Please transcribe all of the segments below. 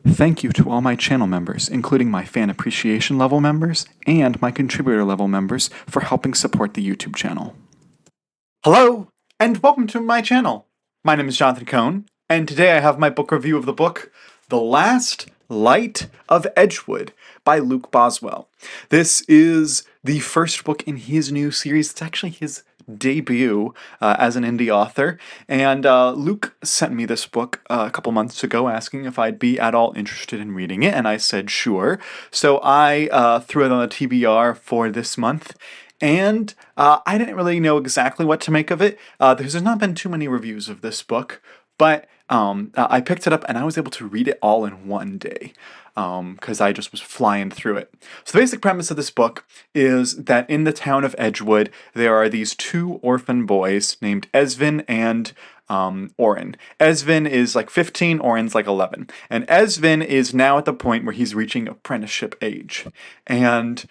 Thank you to all my channel members, including my fan appreciation level members and my contributor level members, for helping support the YouTube channel. Hello, and welcome to my channel. My name is Jonathan Cohn, and today I have my book review of the book, The Last Light of Edgewood by Luke Boswell. This is the first book in his new series. It's actually his debut as an indie author, and Luke sent me this book a couple months ago asking if I'd be at all interested in reading it, and I said sure. So I threw it on the TBR for this month, and I didn't really know exactly what to make of it. There's not been too many reviews of this book, but I picked it up and I was able to read it all in one day because I just was flying through it. So the basic premise of this book is that in the town of Edgewood, there are these two orphan boys named Esvin and Oren. Esvin is like 15, Oren's like 11. And Esvin is now at the point where he's reaching apprenticeship age. And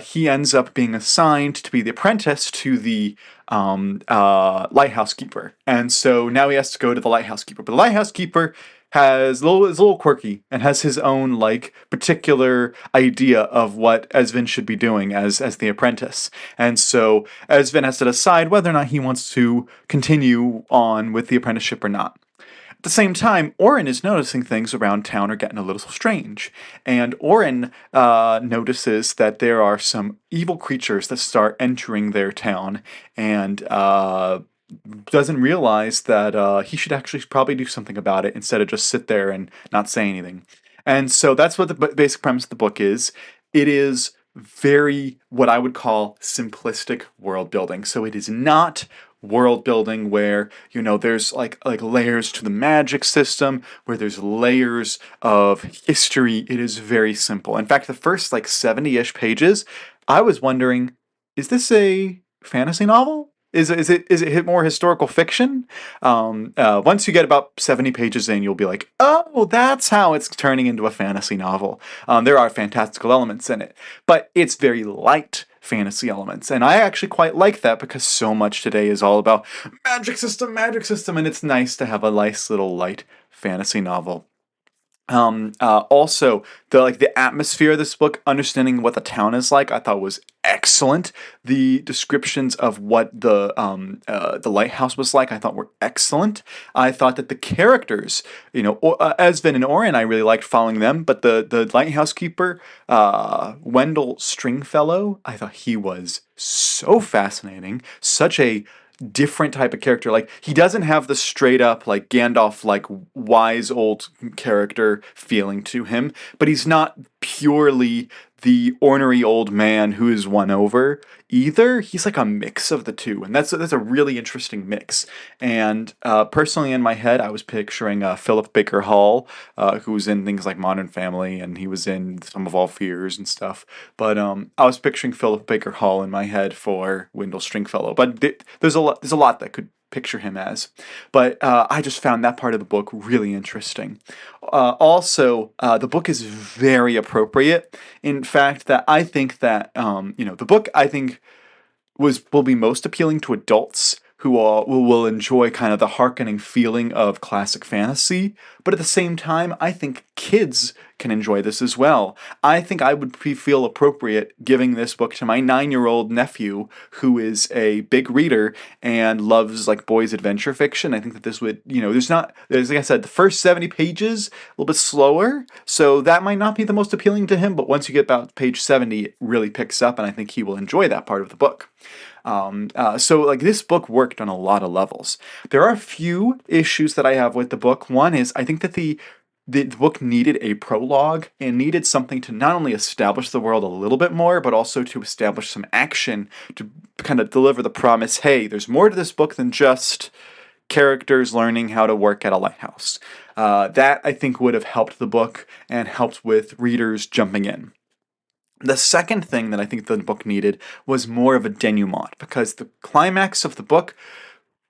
he ends up being assigned to be the apprentice to the lighthouse keeper. And so now he has to go to the lighthouse keeper. But the lighthouse keeper is a little quirky and has his own like particular idea of what Esvin should be doing as the apprentice. And so Esvin has to decide whether or not he wants to continue on with the apprenticeship or not. At the same time, Oren is noticing things around town are getting a little strange. And Oren notices that there are some evil creatures that start entering their town, and doesn't realize that he should actually probably do something about it instead of just sit there and not say anything. And so that's what the basic premise of the book is. It is very what I would call simplistic world building. So it is not world building where, you know, there's like layers to the magic system, where there's layers of history. It is very simple. In fact, the first like 70-ish pages, I was wondering, is this a fantasy novel? Is it more historical fiction? Once you get about 70 pages in, you'll be like, oh, that's how it's turning into a fantasy novel. There are fantastical elements in it, but it's very light fantasy elements, and I actually quite like that because so much today is all about magic system, and it's nice to have a nice little light fantasy novel. Also, the atmosphere of this book, understanding what the town is like, I thought was excellent. The descriptions of what the lighthouse was like, I thought were excellent. I thought that the characters, you know, Esvin and Oren, I really liked following them, but the lighthouse keeper, Wendell Stringfellow, I thought he was so fascinating, such a different type of character. Like, he doesn't have the straight up like Gandalf like wise old character feeling to him, but he's not purely the ornery old man who is won over either. He's like a mix of the two, and that's a really interesting mix. And personally, in my head, I was picturing Philip Baker Hall, who was in things like Modern Family, and he was in Sum of All Fears and stuff. But I was picturing Philip Baker Hall in my head for Wendell Stringfellow. But there's a lot that could picture him as. But I just found that part of the book really interesting. Also, the book is very appropriate. In fact, that I think that the book I think will be most appealing to adults who will enjoy kind of the hearkening feeling of classic fantasy, but at the same time, I think kids can enjoy this as well. I think I would feel appropriate giving this book to my 9-year-old nephew, who is a big reader and loves like boys' adventure fiction. I think that this would, there's like I said, the first 70 pages, a little bit slower, so that might not be the most appealing to him, but once you get about page 70, it really picks up, and I think he will enjoy that part of the book. So like this book worked on a lot of levels. There are a few issues that I have with the book. One is I think that the book needed a prologue and needed something to not only establish the world a little bit more, but also to establish some action to kind of deliver the promise, hey, there's more to this book than just characters learning how to work at a lighthouse. That I think would have helped the book and helped with readers jumping in. The second thing that I think the book needed was more of a denouement, because the climax of the book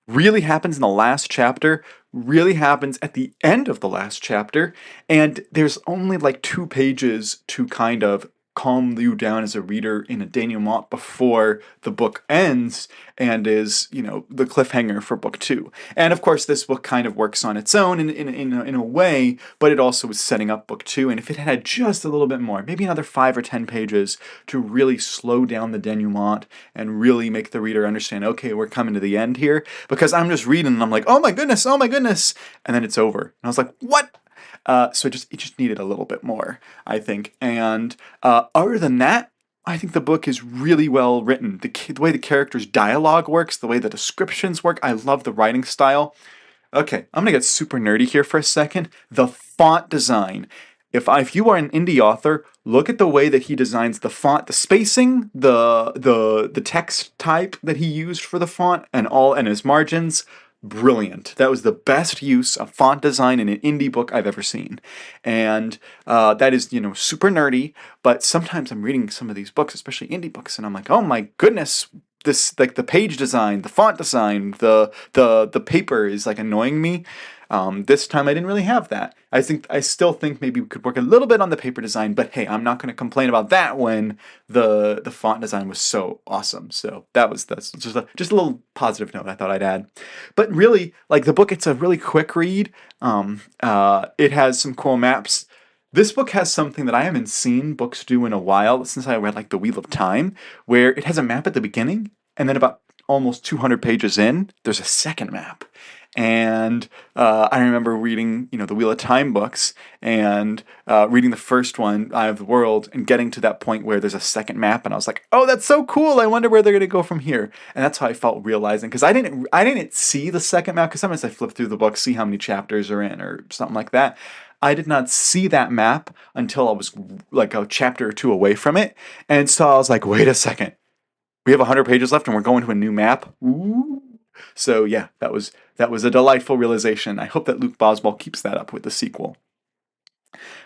really happens in the last chapter, really happens at the end of the last chapter, and there's only like 2 pages to kind of calm you down as a reader in a denouement before the book ends, and is, the cliffhanger for book 2. And of course, this book kind of works on its own in a way, but it also was setting up book 2. And if it had just a little bit more, maybe another 5 or 10 pages to really slow down the denouement and really make the reader understand, okay, we're coming to the end here, because I'm just reading and I'm like, oh my goodness, and then it's over. And I was like, what? So it just needed a little bit more, I think. And other than that, I think the book is really well written. The way the characters' dialogue works, the way the descriptions work, I love the writing style. Okay, I'm gonna get super nerdy here for a second. The font design. If you are an indie author, look at the way that he designs the font, the spacing, the text type that he used for the font, and his margins. Brilliant. That was the best use of font design in an indie book I've ever seen. And that is, super nerdy, but sometimes I'm reading some of these books, especially indie books, and I'm like, oh my goodness, this, like, the page design, the font design, the paper is like annoying me. This time I didn't really have that. I still think maybe we could work a little bit on the paper design, but hey, I'm not going to complain about that when the font design was so awesome. So that's just a little positive note I thought I'd add. But really, like, the book, it's a really quick read. It has some cool maps. This book has something that I haven't seen books do in a while since I read, like, The Wheel of Time, where it has a map at the beginning, and then about almost 200 pages in, there's a second map. And I remember reading, the Wheel of Time books, and reading the first one, Eye of the World, and getting to that point where there's a second map, and I was like, oh, that's so cool! I wonder where they're gonna go from here. And that's how I felt realizing, because I didn't see the second map, because sometimes I flip through the book, see how many chapters are in, or something like that. I did not see that map until I was like a chapter or 2 away from it, and so I was like, wait a second, we have 100 pages left, and we're going to a new map. Ooh. So yeah, that was a delightful realization. I hope that Luke Boswell keeps that up with the sequel.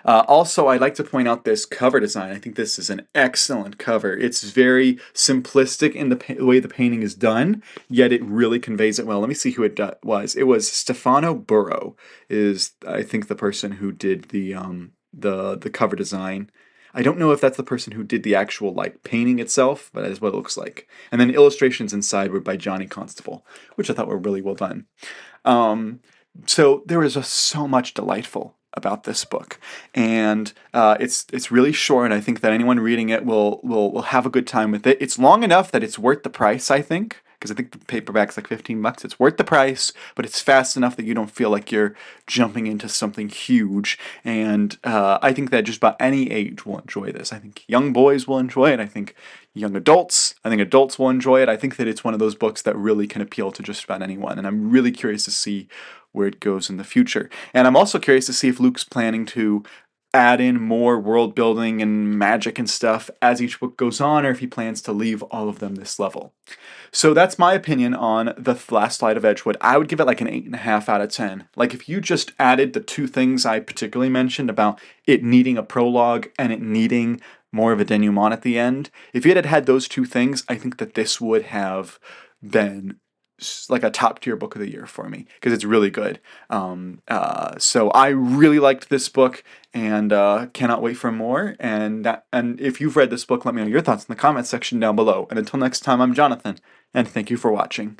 Also, I'd like to point out this cover design. I think this is an excellent cover. It's very simplistic in the way the painting is done, yet it really conveys it well. Let me see who it was. It was Stefano Burro, is, I think, the person who did the cover design. I don't know if that's the person who did the actual, like, painting itself, but that is what it looks like. And then illustrations inside were by Johnny Constable, which I thought were really well done. So there was just so much delightful about this book, and it's really short, and I think that anyone reading it will have a good time with it. It's long enough that it's worth the price, I think, because I think the paperback's like $15. It's worth the price, but it's fast enough that you don't feel like you're jumping into something huge. And I think that just about any age will enjoy this. I think young boys will enjoy it. I think adults will enjoy it. I think that it's one of those books that really can appeal to just about anyone, and I'm really curious to see where it goes in the future. And I'm also curious to see if Luke's planning to add in more world building and magic and stuff as each book goes on, or if he plans to leave all of them this level. So that's my opinion on The Last Light of Edgewood. I would give it like an 8.5 out of 10. Like, if you just added the 2 things I particularly mentioned about it needing a prologue and it needing more of a denouement at the end, if it had had those 2 things, I think that this would have been like a top tier book of the year for me, because it's really good. So I really liked this book, and cannot wait for more. And if you've read this book, let me know your thoughts in the comments section down below. And until next time, I'm Jonathan, and thank you for watching.